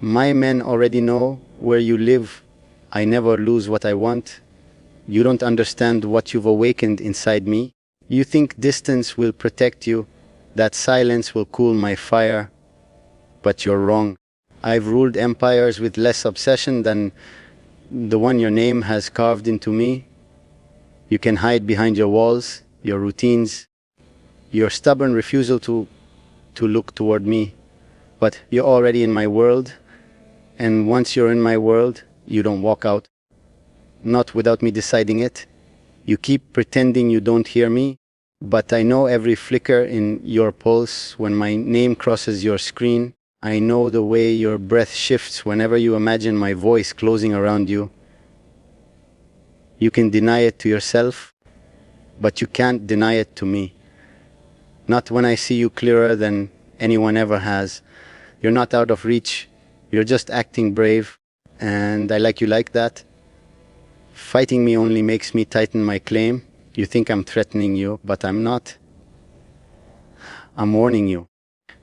My men already know where you live. I never lose what I want. You don't understand what you've awakened inside me. You think distance will protect you, that silence will cool my fire. But you're wrong. I've ruled empires with less obsession than the one your name has carved into me. You can hide behind your walls, your routines, your stubborn refusal to look toward me. But you're already in my world, and once you're in my world, you don't walk out. Not without me deciding it. You keep pretending you don't hear me, but I know every flicker in your pulse when my name crosses your screen. I know the way your breath shifts whenever you imagine my voice closing around you. You can deny it to yourself, but you can't deny it to me. Not when I see you clearer than anyone ever has. You're not out of reach. You're just acting brave, and I like you like that. Fighting me only makes me tighten my claim. You think I'm threatening you, but I'm not. I'm warning you.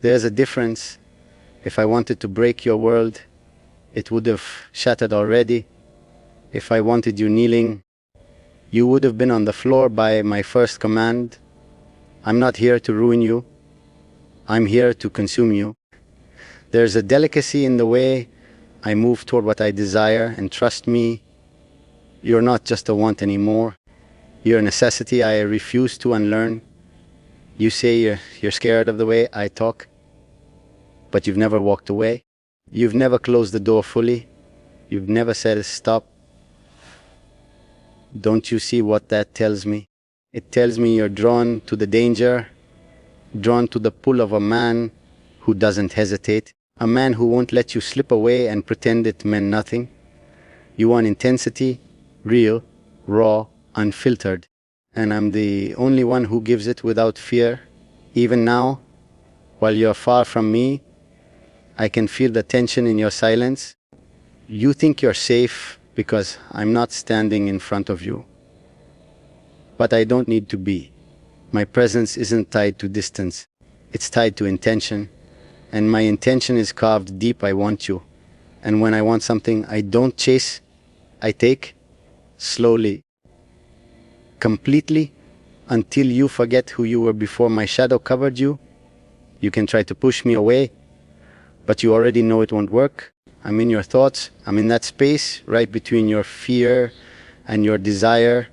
There's a difference. If I wanted to break your world, it would have shattered already. If I wanted you kneeling, you would have been on the floor by my first command. I'm not here to ruin you. I'm here to consume you. There's a delicacy in the way I move toward what I desire, and trust me, you're not just a want anymore. You're a necessity I refuse to unlearn. You say you're scared of the way I talk, but you've never walked away. You've never closed the door fully. You've never said stop. Don't you see what that tells me? It tells me you're drawn to the danger, drawn to the pull of a man who doesn't hesitate, a man who won't let you slip away and pretend it meant nothing. You want intensity, real, raw, unfiltered, and I'm the only one who gives it without fear. Even now, while you're far from me, I can feel the tension in your silence. You think you're safe because I'm not standing in front of you. But I don't need to be. My presence isn't tied to distance. It's tied to intention. And my intention is carved deep. I want you. And when I want something, I don't chase. I take slowly, completely, until you forget who you were before my shadow covered you. You can try to push me away, but you already know it won't work. I'm in your thoughts. I'm in that space right between your fear and your desire.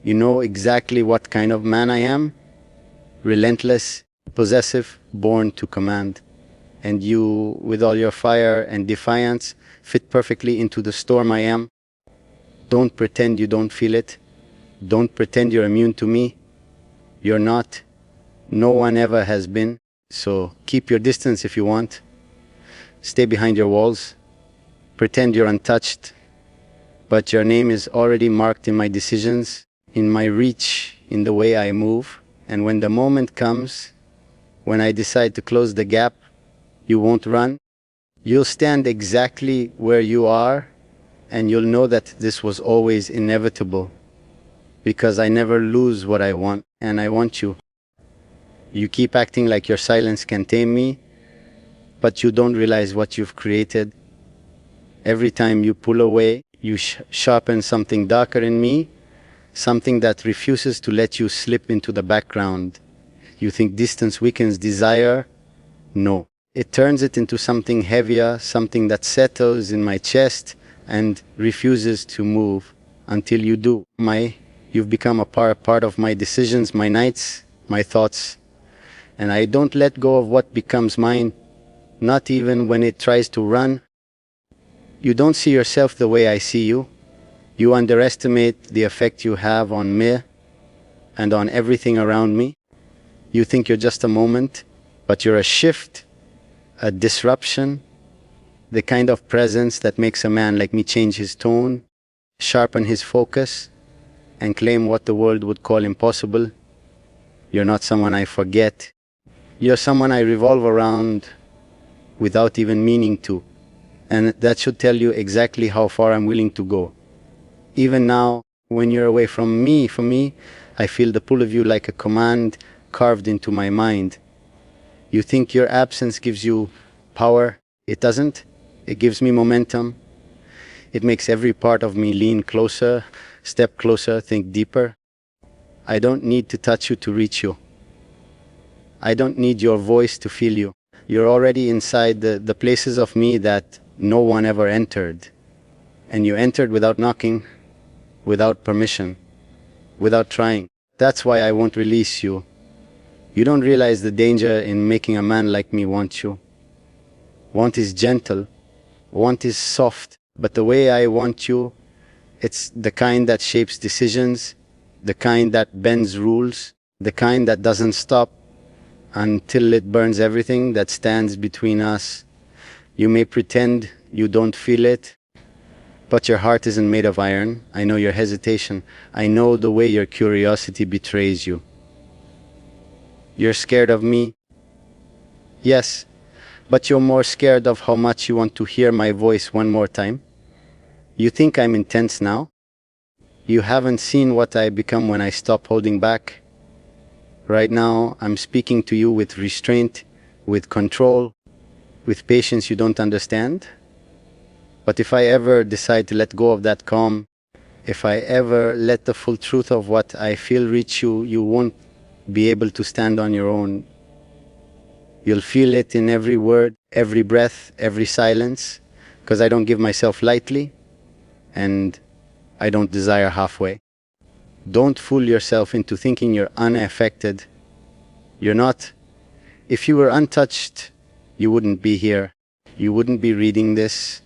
You know exactly what kind of man I am. Relentless, possessive, born to command. And you, with all your fire and defiance, fit perfectly into the storm I am. Don't pretend you don't feel it. Don't pretend you're immune to me. You're not. No one ever has been. So keep your distance if you want. Stay behind your walls. Pretend you're untouched. But your name is already marked in my decisions, in my reach, in the way I move. And when the moment comes, when I decide to close the gap, you won't run. You'll stand exactly where you are, and you'll know that this was always inevitable. Because I never lose what I want, and I want you. You keep acting like your silence can tame me, but you don't realize what you've created. Every time you pull away, you sharpen something darker in me, something that refuses to let you slip into the background. You think distance weakens desire? No. It turns it into something heavier, something that settles in my chest and refuses to move until you do. You've become a part of my decisions, my nights, my thoughts. And I don't let go of what becomes mine, not even when it tries to run. You don't see yourself the way I see you. You underestimate the effect you have on me and on everything around me. You think you're just a moment, but you're a shift, a disruption, the kind of presence that makes a man like me change his tone, sharpen his focus, and claim what the world would call impossible. You're not someone I forget. You're someone I revolve around without even meaning to. And that should tell you exactly how far I'm willing to go. Even now, when you're away from me, for me, I feel the pull of you like a command carved into my mind. You think your absence gives you power. It doesn't. It gives me momentum. It makes every part of me lean closer, step closer, think deeper. I don't need to touch you to reach you. I don't need your voice to feel you. You're already inside the places of me that no one ever entered. And you entered without knocking, without permission, without trying. That's why I won't release you. You don't realize the danger in making a man like me want you. Want is gentle, want is soft, but the way I want you, it's the kind that shapes decisions, the kind that bends rules, the kind that doesn't stop until it burns everything that stands between us. You may pretend you don't feel it, but your heart isn't made of iron. I know your hesitation. I know the way your curiosity betrays you. You're scared of me? Yes, but you're more scared of how much you want to hear my voice one more time. You think I'm intense now? You haven't seen what I become when I stop holding back. Right now, I'm speaking to you with restraint, with control, with patience you don't understand. But if I ever decide to let go of that calm, if I ever let the full truth of what I feel reach you, you won't be able to stand on your own. You'll feel it in every word, every breath, every silence, because I don't give myself lightly, and I don't desire halfway. Don't fool yourself into thinking you're unaffected. You're not. If you were untouched, you wouldn't be here. You wouldn't be reading this.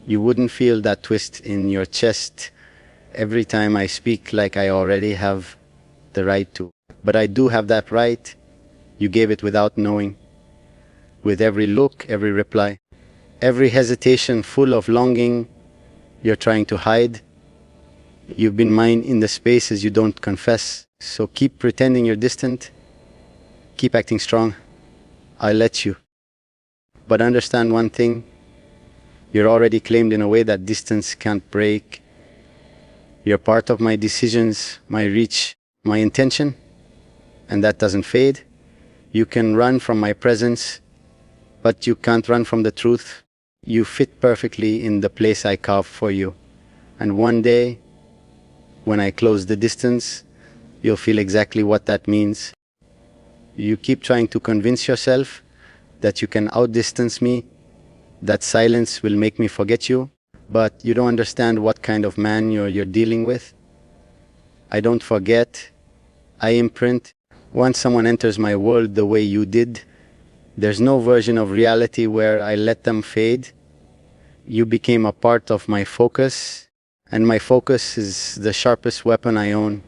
You wouldn't feel that twist in your chest every time I speak like I already have the right to. But I do have that right. You gave it without knowing. With every look, every reply, every hesitation full of longing you're trying to hide. You've been mine in the spaces you don't confess. So keep pretending you're distant. Keep acting strong. I'll let you. But understand one thing. You're already claimed in a way that distance can't break. You're part of my decisions, my reach, my intention. And that doesn't fade. You can run from my presence, but you can't run from the truth. You fit perfectly in the place I carved for you. And one day, when I close the distance, you'll feel exactly what that means. You keep trying to convince yourself that you can outdistance me, that silence will make me forget you, but you don't understand what kind of man you're dealing with. I don't forget. I imprint. Once someone enters my world the way you did, there's no version of reality where I let them fade. You became a part of my focus, and my focus is the sharpest weapon I own.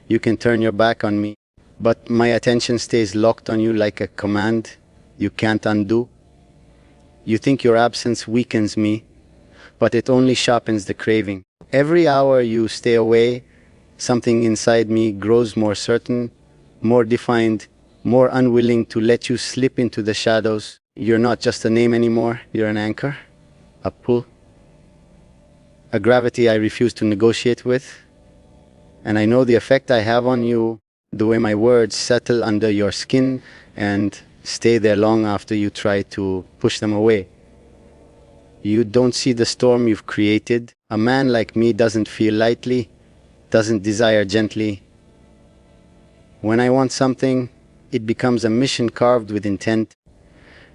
You can turn your back on me, but my attention stays locked on you like a command you can't undo. You think your absence weakens me, but it only sharpens the craving. Every hour you stay away, something inside me grows more certain, more defined, more unwilling to let you slip into the shadows. You're not just a name anymore, you're an anchor, a pull, a gravity I refuse to negotiate with. And I know the effect I have on you, the way my words settle under your skin and stay there long after you try to push them away. You don't see the storm you've created. A man like me doesn't feel lightly, doesn't desire gently. When I want something, it becomes a mission carved with intent.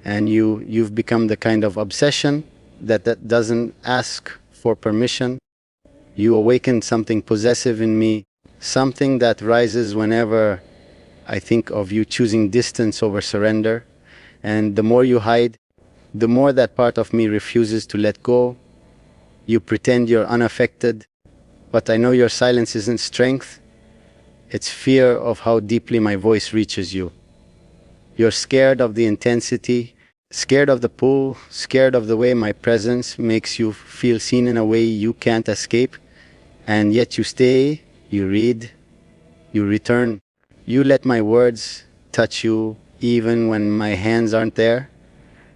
And you've become the kind of obsession that doesn't ask for permission. You awaken something possessive in me, something that rises whenever I think of you choosing distance over surrender. And the more you hide, the more that part of me refuses to let go. You pretend you're unaffected, but I know your silence isn't strength. It's fear of how deeply my voice reaches you. You're scared of the intensity, scared of the pull, scared of the way my presence makes you feel seen in a way you can't escape. And yet you stay, you read, you return. You let my words touch you even when my hands aren't there.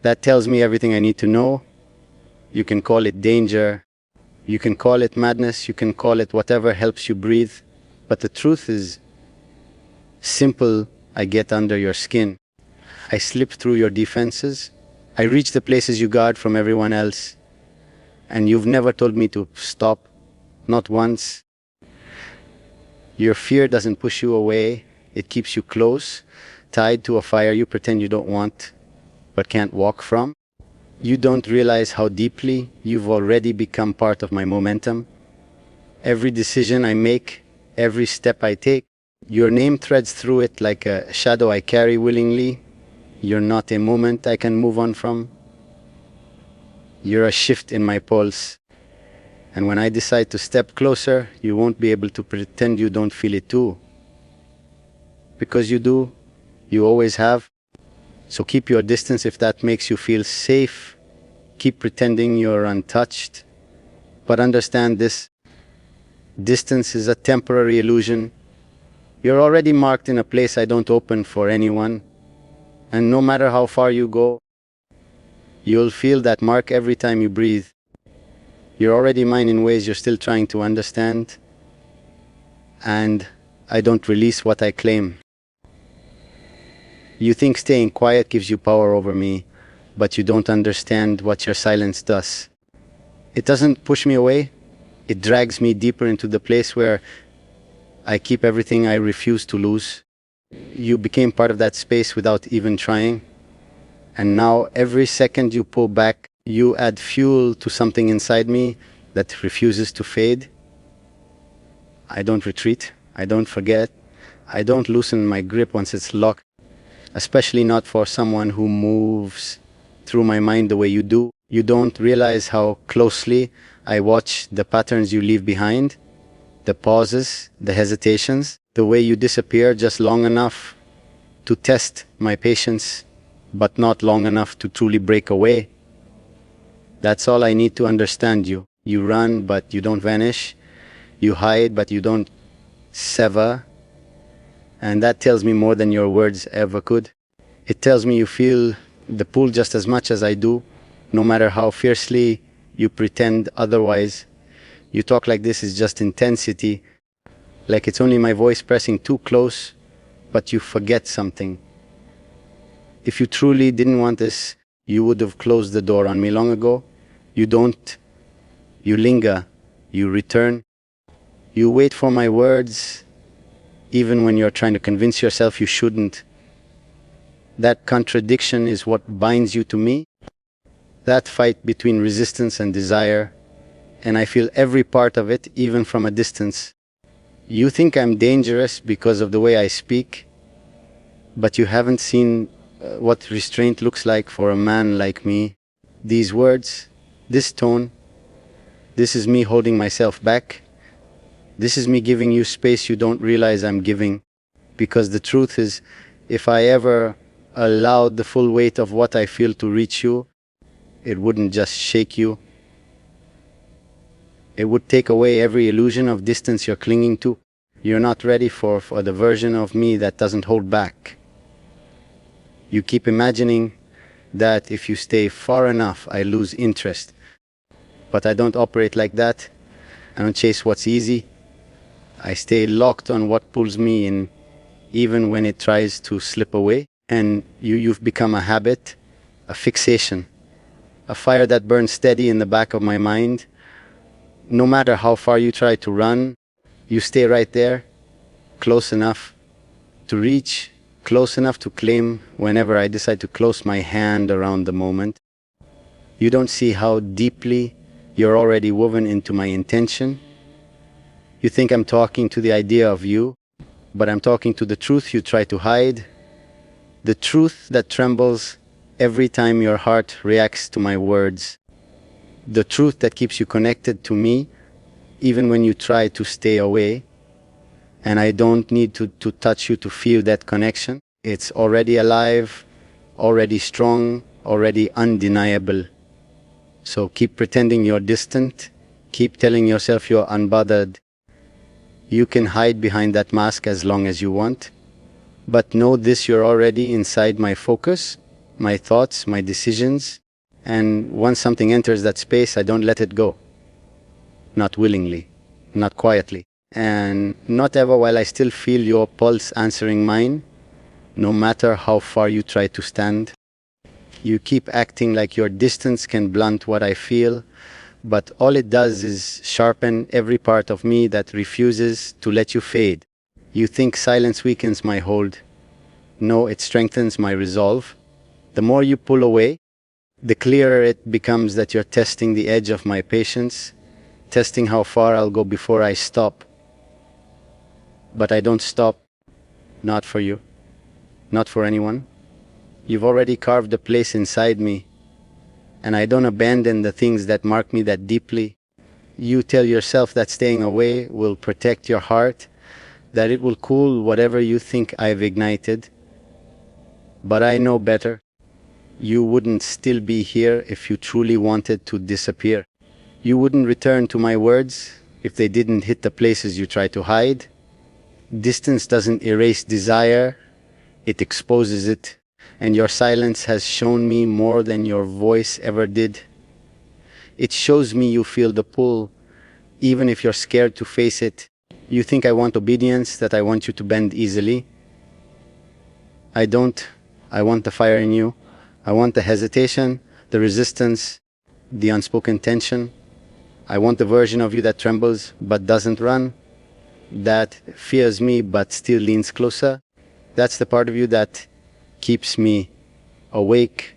That tells me everything I need to know. You can call it danger, you can call it madness, you can call it whatever helps you breathe. But the truth is simple. I get under your skin. I slip through your defenses. I reach the places you guard from everyone else, and you've never told me to stop, not once. Your fear doesn't push you away, it keeps you close, tied to a fire you pretend you don't want, but can't walk from. You don't realize how deeply you've already become part of my momentum. Every decision I make, every step I take, your name threads through it like a shadow I carry willingly. You're not a moment I can move on from. You're a shift in my pulse. And when I decide to step closer, you won't be able to pretend you don't feel it too. Because you do, you always have. So keep your distance if that makes you feel safe. Keep pretending you're untouched. But understand this, distance is a temporary illusion. You're already marked in a place I don't open for anyone. And no matter how far you go, you'll feel that mark every time you breathe. You're already mine in ways you're still trying to understand. And I don't release what I claim. You think staying quiet gives you power over me, but you don't understand what your silence does. It doesn't push me away. It drags me deeper into the place where I keep everything I refuse to lose. You became part of that space without even trying. And now every second you pull back, you add fuel to something inside me that refuses to fade. I don't retreat. I don't forget. I don't loosen my grip once it's locked. Especially not for someone who moves through my mind the way you do. You don't realize how closely I watch the patterns you leave behind, the pauses, the hesitations, the way you disappear just long enough to test my patience, but not long enough to truly break away. That's all I need to understand you. You run, but you don't vanish. You hide, but you don't sever. And that tells me more than your words ever could. It tells me you feel the pull just as much as I do, no matter how fiercely you pretend otherwise. You talk like this is just intensity, like it's only my voice pressing too close, but you forget something. If you truly didn't want this, you would have closed the door on me long ago. You don't. You linger. You return. You wait for my words, even when you're trying to convince yourself you shouldn't. That contradiction is what binds you to me. That fight between resistance and desire, and I feel every part of it, even from a distance. You think I'm dangerous because of the way I speak, but you haven't seen what restraint looks like for a man like me. These words, this tone, this is me holding myself back. This is me giving you space you don't realize I'm giving. Because the truth is, if I ever allowed the full weight of what I feel to reach you, it wouldn't just shake you. It would take away every illusion of distance you're clinging to. You're not ready for the version of me that doesn't hold back. You keep imagining that if you stay far enough, I lose interest. But I don't operate like that. I don't chase what's easy. I stay locked on what pulls me in, even when it tries to slip away. And you've become a habit, a fixation, a fire that burns steady in the back of my mind. No matter how far you try to run, you stay right there, close enough to reach, close enough to claim whenever I decide to close my hand around the moment. You don't see how deeply you're already woven into my intention. You think I'm talking to the idea of you, but I'm talking to the truth you try to hide, the truth that trembles every time your heart reacts to my words, the truth that keeps you connected to me even when you try to stay away. And I don't need to touch you to feel that connection. It's already alive, already strong, already undeniable. So keep pretending you're distant, keep telling yourself you're unbothered. You can hide behind that mask as long as you want, but know this: you're already inside my focus, my thoughts, my decisions, and once something enters that space, I don't let it go. Not willingly, not quietly, and not ever while I still feel your pulse answering mine, no matter how far you try to stand. You keep acting like your distance can blunt what I feel, but all it does is sharpen every part of me that refuses to let you fade. You think silence weakens my hold. No, it strengthens my resolve. The more you pull away, the clearer it becomes that you're testing the edge of my patience, testing how far I'll go before I stop. But I don't stop, not for you, not for anyone. You've already carved a place inside me, and I don't abandon the things that mark me that deeply. You tell yourself that staying away will protect your heart, that it will cool whatever you think I've ignited. But I know better. You wouldn't still be here if you truly wanted to disappear. You wouldn't return to my words if they didn't hit the places you try to hide. Distance doesn't erase desire, it exposes it. And your silence has shown me more than your voice ever did. It shows me you feel the pull, even if you're scared to face it. You think I want obedience, that I want you to bend easily. I don't. I want the fire in you. I want the hesitation, the resistance, the unspoken tension. I want the version of you that trembles but doesn't run, that fears me but still leans closer. That's the part of you that keeps me awake,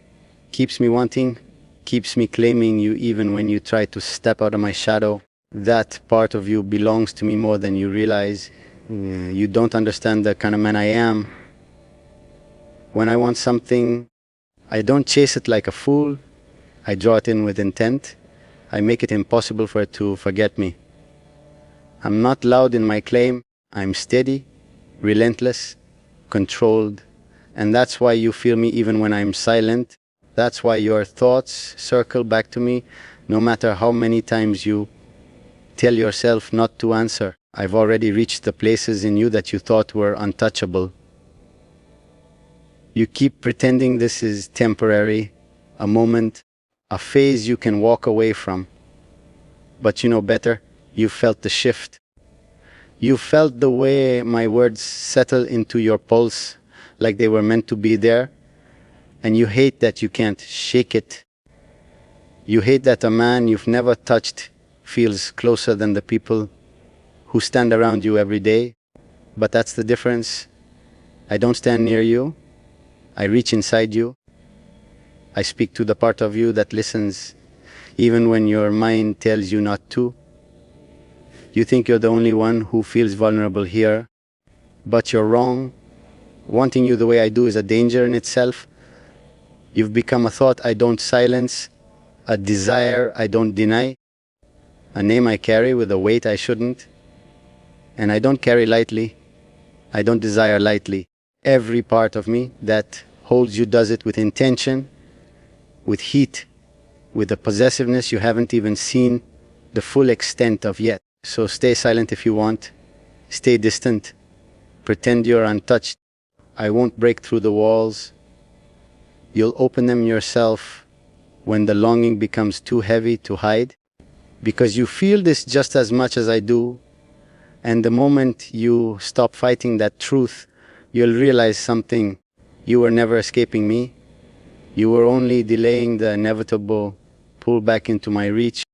keeps me wanting, keeps me claiming you even when you try to step out of my shadow. That part of you belongs to me more than you realize. You don't understand the kind of man I am. When I want something, I don't chase it like a fool. I draw it in with intent. I make it impossible for it to forget me. I'm not loud in my claim. I'm steady, relentless, controlled. And that's why you feel me even when I'm silent. That's why your thoughts circle back to me, no matter how many times you tell yourself not to answer. I've already reached the places in you that you thought were untouchable. You keep pretending this is temporary, a moment, a phase you can walk away from. But you know better. You felt the shift. You felt the way my words settle into your pulse, like they were meant to be there. And you hate that you can't shake it. You hate that a man you've never touched feels closer than the people who stand around you every day. But that's the difference. I don't stand near you. I reach inside you. I speak to the part of you that listens, even when your mind tells you not to. You think you're the only one who feels vulnerable here, but you're wrong. Wanting you the way I do is a danger in itself. You've become a thought I don't silence, a desire I don't deny, a name I carry with a weight I shouldn't. And I don't carry lightly. I don't desire lightly. Every part of me that holds you does it with intention, with heat, with a possessiveness you haven't even seen the full extent of yet. So stay silent if you want. Stay distant. Pretend you're untouched. I won't break through the walls. You'll open them yourself when the longing becomes too heavy to hide. Because you feel this just as much as I do. And the moment you stop fighting that truth, you'll realize something. You were never escaping me. You were only delaying the inevitable pull back into my reach.